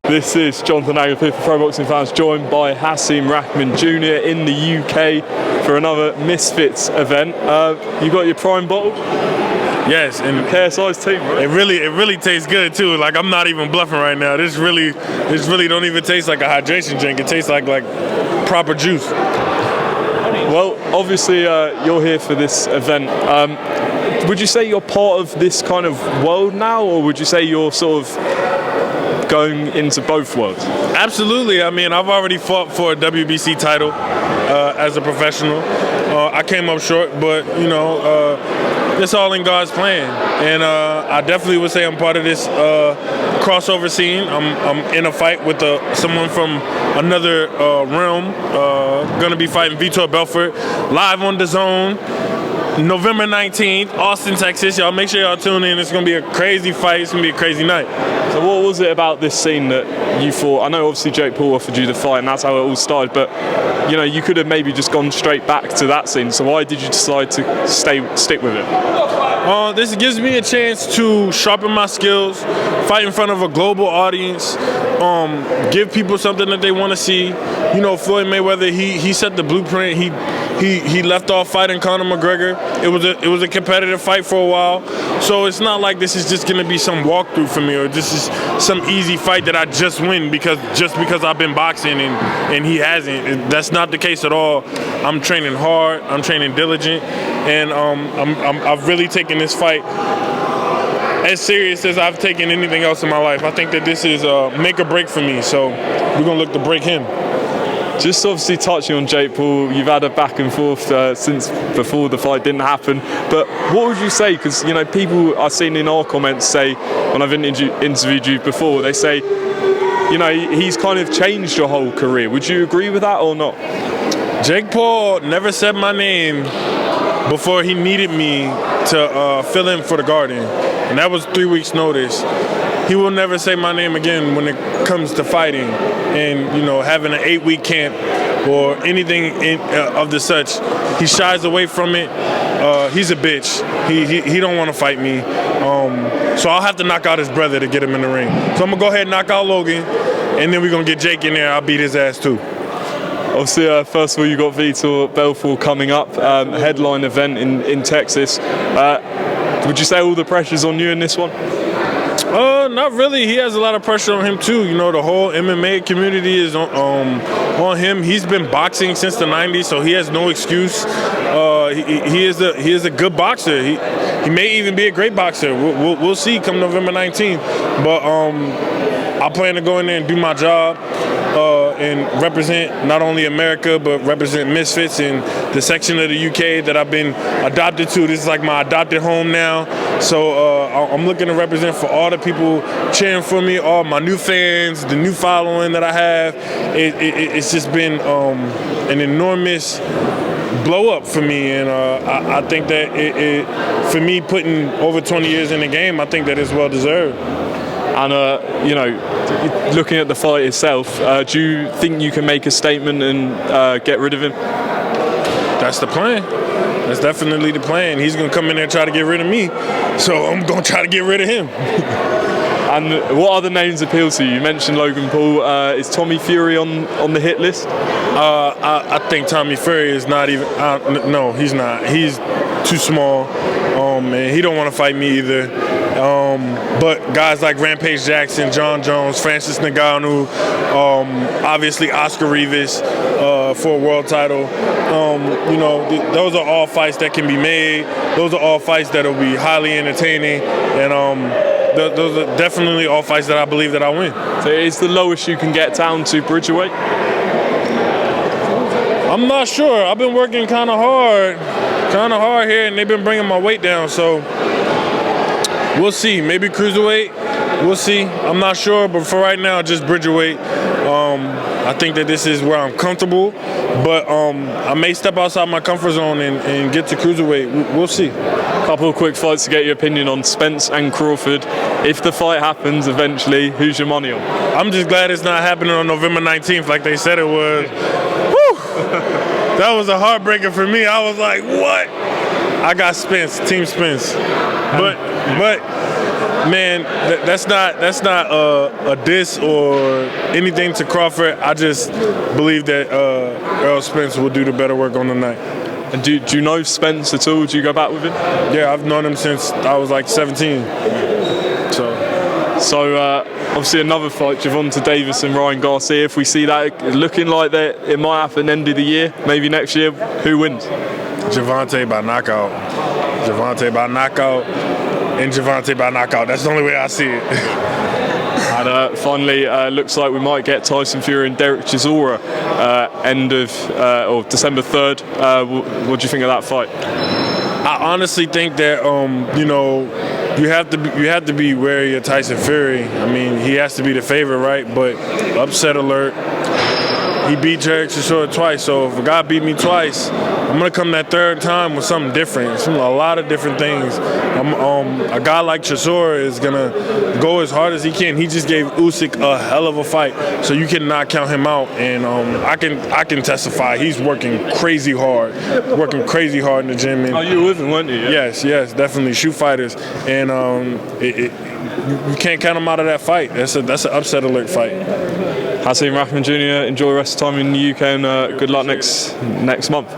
This is Jonathan Agatha for Pro Boxing Fans, joined by Hasim Rahman Jr in the UK for another Misfits event. You got your prime bottle? Yes, and KSI's team, right? It really tastes good too. Like, I'm not even bluffing right now. This really don't even taste like a hydration drink. It tastes like proper juice. Well, obviously you're here for this event. Would you say you're part of this kind of world now, or would you say you're sort of going into both worlds? Absolutely. I mean, I've already fought for a WBC title as a professional. I came up short, but it's all in God's plan, and I definitely would say I'm part of this crossover scene. I'm in a fight with someone from another realm. Gonna be fighting Vitor Belfort live on DAZN, November 19th, Austin, Texas. Y'all make sure y'all tune in. It's gonna be a crazy fight. It's gonna be a crazy night. So what was it about this scene that you thought? I know obviously Jake Paul offered you the fight, and that's how it all started, but you could have maybe just gone straight back to that scene. So why did you decide to stick with it? This gives me a chance to sharpen my skills, fight in front of a global audience, give people something that they want to see. Floyd Mayweather, he set the blueprint. He left off fighting Conor McGregor. It was a competitive fight for a while. So it's not like this is just going to be some walkthrough for me, or this is some easy fight that I just win because I've been boxing and he hasn't. That's not the case at all. I'm training hard. I'm training diligent, and I've really taken this fight as serious as I've taken anything else in my life. I think that this is make or break for me. So we're gonna look to break him. Just obviously touching on Jake Paul, you've had a back and forth since before the fight didn't happen. But what would you say? Because people I've seen in our comments say, when I've interviewed you before, they say, he's kind of changed your whole career. Would you agree with that or not? Jake Paul never said my name before he needed me to fill in for the Garden, and that was 3 weeks' notice. He will never say my name again when it comes to fighting and having an 8-week camp or anything of the such. He shies away from it. He's a bitch. He don't want to fight me. So I'll have to knock out his brother to get him in the ring. So I'm gonna go ahead and knock out Logan, and then we're gonna get Jake in there. I'll beat his ass too. Obviously, first of all, you got Vitor Belfort coming up, headline event in Texas. Would you say all the pressure's on you in this one? Not really. He has a lot of pressure on him too. The whole MMA community is on him. He's been boxing since the 90s, so he has no excuse. He is a good boxer. He may even be a great boxer. We'll see come November 19th. But I plan to go in there and do my job and represent not only America, but represent Misfits in the section of the UK that I've been adopted to. This is like my adopted home now. So I'm looking to represent for all the people cheering for me, all my new fans, the new following that I have. It's just been an enormous blow up for me, and I think that for me putting over 20 years in the game, I think that it's well deserved. And looking at the fight itself, do you think you can make a statement and get rid of him? That's the plan. That's definitely the plan. He's gonna come in there and try to get rid of me, so I'm gonna try to get rid of him. And what other names appeal to you? You mentioned Logan Paul. Is Tommy Fury on the hit list? I think Tommy Fury is not even. No, he's not. He's too small. And he don't want to fight me either. But guys like Rampage Jackson, Jon Jones, Francis Ngannou, obviously Oscar Rivas for a world title. Those are all fights that can be made. Those are all fights that will be highly entertaining, and those are definitely all fights that I believe that I win. So is the lowest you can get down to bridgerweight? I'm not sure. I've been working kind of hard here, and they've been bringing my weight down. So we'll see. Maybe cruiserweight. We'll see. I'm not sure, but for right now, just bridgerweight. I think that this is where I'm comfortable, but I may step outside my comfort zone and get to cruiserweight. We'll see. Couple of quick fights to get your opinion on Spence and Crawford. If the fight happens eventually, who's your money on? I'm just glad it's not happening on November 19th like they said it was. Woo! That was a heartbreaker for me. I was like, what? I got Spence, Team Spence. But Man, that's not a diss or anything to Crawford. I just believe that Errol Spence will do the better work on the night. And do you know Spence at all? Do you go back with him? Yeah, I've known him since I was like 17. So obviously another fight, Gervonta Davis and Ryan Garcia. If we see that looking like that, it might happen end of the year, maybe next year. Who wins? Gervonta by knockout. Gervonta by knockout. And Gervonta by knockout. That's the only way I see it. And finally, looks like we might get Tyson Fury and Derek Chisora end of or December 3rd. What do you think of that fight? I honestly think that you have to be wary of Tyson Fury. I mean, he has to be the favorite, right? But upset alert. He beat Derek Chisora twice, so if a guy beat me twice, I'm gonna come that third time with something different, a lot of different things. A guy like Chisora is gonna go as hard as he can. He just gave Usyk a hell of a fight, so you cannot count him out. And I can testify he's working crazy hard in the gym. And you were with him, weren't you? Yeah. Yes, definitely shoot fighters, and you can't count him out of that fight. That's an upset alert fight. Hasim Rahman Jr. Enjoy the rest of the time in the UK and good luck next month.